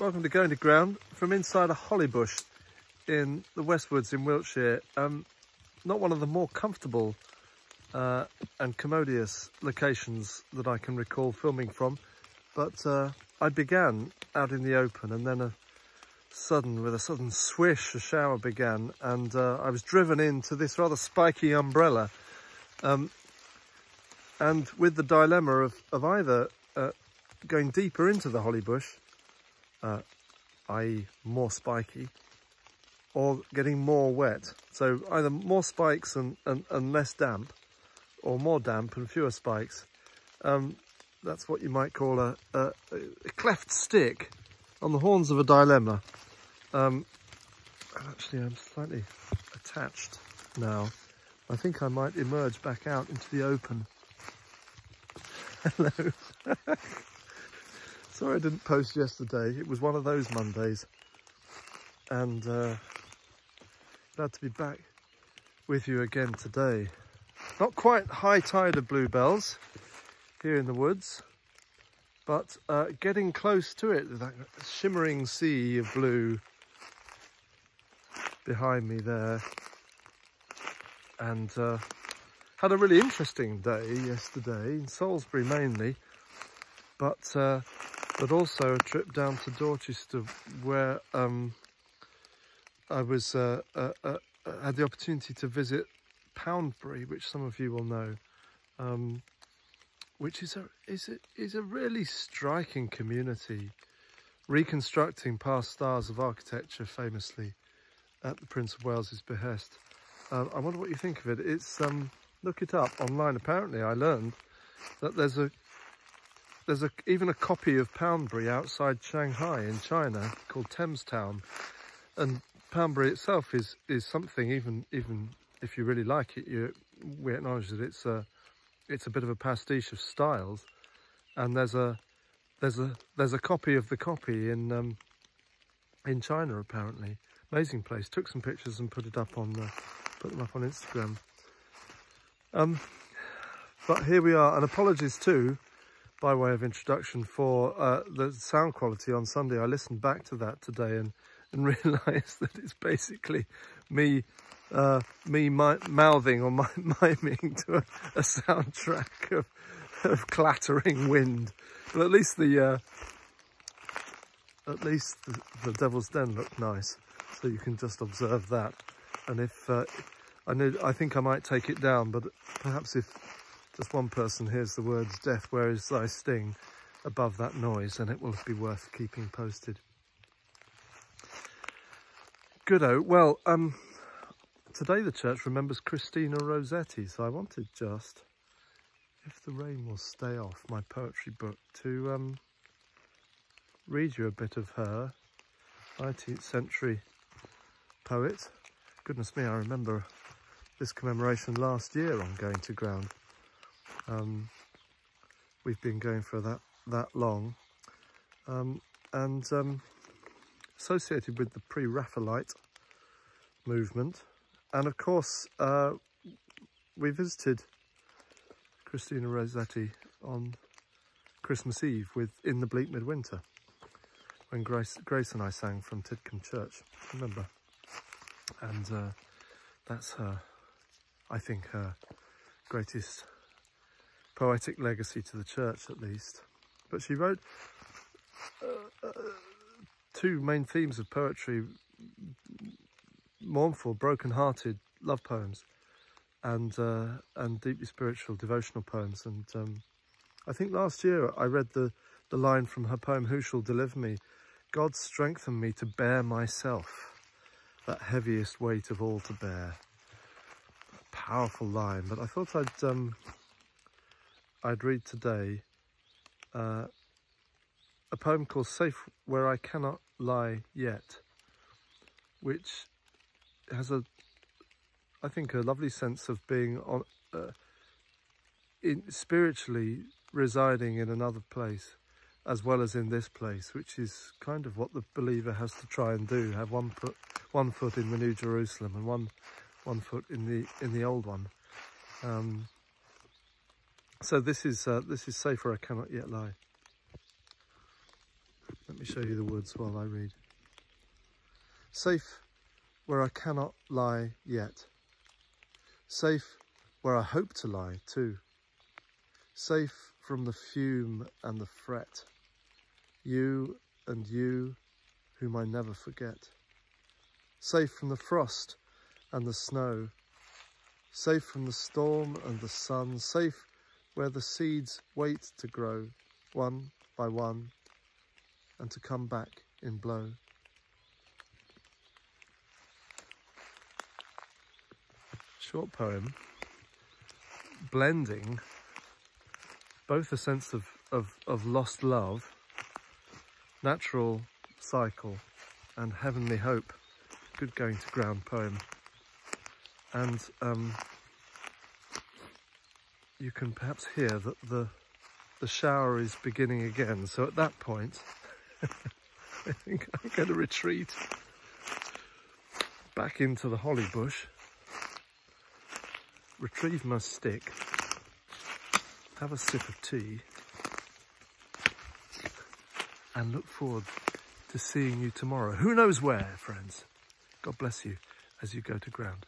Welcome to Going to Ground from inside a holly bush in the Westwoods in Wiltshire. Not one of the more comfortable and commodious locations that I can recall filming from, but I began out in the open, and then with a sudden swish, a shower began, and I was driven into this rather spiky umbrella, and with the dilemma of either going deeper into the holly bush, i.e. more spiky, or getting more wet. So either more spikes and less damp, or more damp and fewer spikes. That's what you might call a cleft stick on the horns of a dilemma. Actually, I'm slightly attached now. I think I might emerge back out into the open. Hello. Sorry I didn't post yesterday. It was one of those Mondays. And glad to be back with you again today. Not quite high tide of bluebells here in the woods, but getting close to it, that shimmering sea of blue behind me there. And had a really interesting day yesterday, in Salisbury mainly, but also a trip down to Dorchester where I was had the opportunity to visit Poundbury, which some of you will know, which is a really striking community, reconstructing past stars of architecture famously at the Prince of Wales's behest. I wonder what you think of it. It's look it up online. Apparently, I learned that there's even a copy of Poundbury outside Shanghai in China called Thames Town, and Poundbury itself is something. Even if you really like it, we acknowledge that it's a bit of a pastiche of styles, and there's a copy of the copy in China apparently. Amazing place. Took some pictures and put them up on Instagram. But here we are, and apologies too, by way of introduction, for the sound quality on Sunday. I listened back to that today and realised that it's basically me mouthing or miming to a soundtrack of clattering wind. But at least the Devil's Den looked nice, so you can just observe that. And if I think I might take it down, but perhaps if just one person hears the words "Death, where is thy sting" above that noise, then it will be worth keeping posted. Good-o. Well, today the church remembers Christina Rossetti, so I wanted just, if the rain will stay off, my poetry book to read you a bit of her, 19th century poet. Goodness me, I remember this commemoration last year on Going to Ground. We've been going for that long, and associated with the pre-Raphaelite movement. And of course, we visited Christina Rossetti on Christmas Eve in the bleak midwinter, when Grace and I sang from Tidcombe Church, remember? And that's her, I think, her greatest poetic legacy to the church, at least. But she wrote two main themes of poetry: mournful, broken-hearted love poems, and deeply spiritual devotional poems. And I think last year I read the line from her poem "Who Shall Deliver Me?" God strengthen me to bear myself, that heaviest weight of all to bear. A powerful line. But I thought I'd read today a poem called "Safe Where I Cannot Lie Yet," which has I think a lovely sense of being spiritually residing in another place as well as in this place, which is kind of what the believer has to try and do: have one foot in the New Jerusalem and one foot in the old one. So this is "Safe Where I Cannot Yet Lie." Let me show you the woods while I read. Safe where I cannot lie yet. Safe where I hope to lie too. Safe from the fume and the fret. You and you whom I never forget. Safe from the frost and the snow. Safe from the storm and the sun. Safe where the seeds wait to grow one by one and to come back in blow. Short poem blending both a sense of lost love, natural cycle and heavenly hope. Good going to ground poem. And you can perhaps hear that the shower is beginning again. So at that point, I think I'm going to retreat back into the holly bush, retrieve my stick, have a sip of tea, and look forward to seeing you tomorrow. Who knows where, friends? God bless you as you go to ground.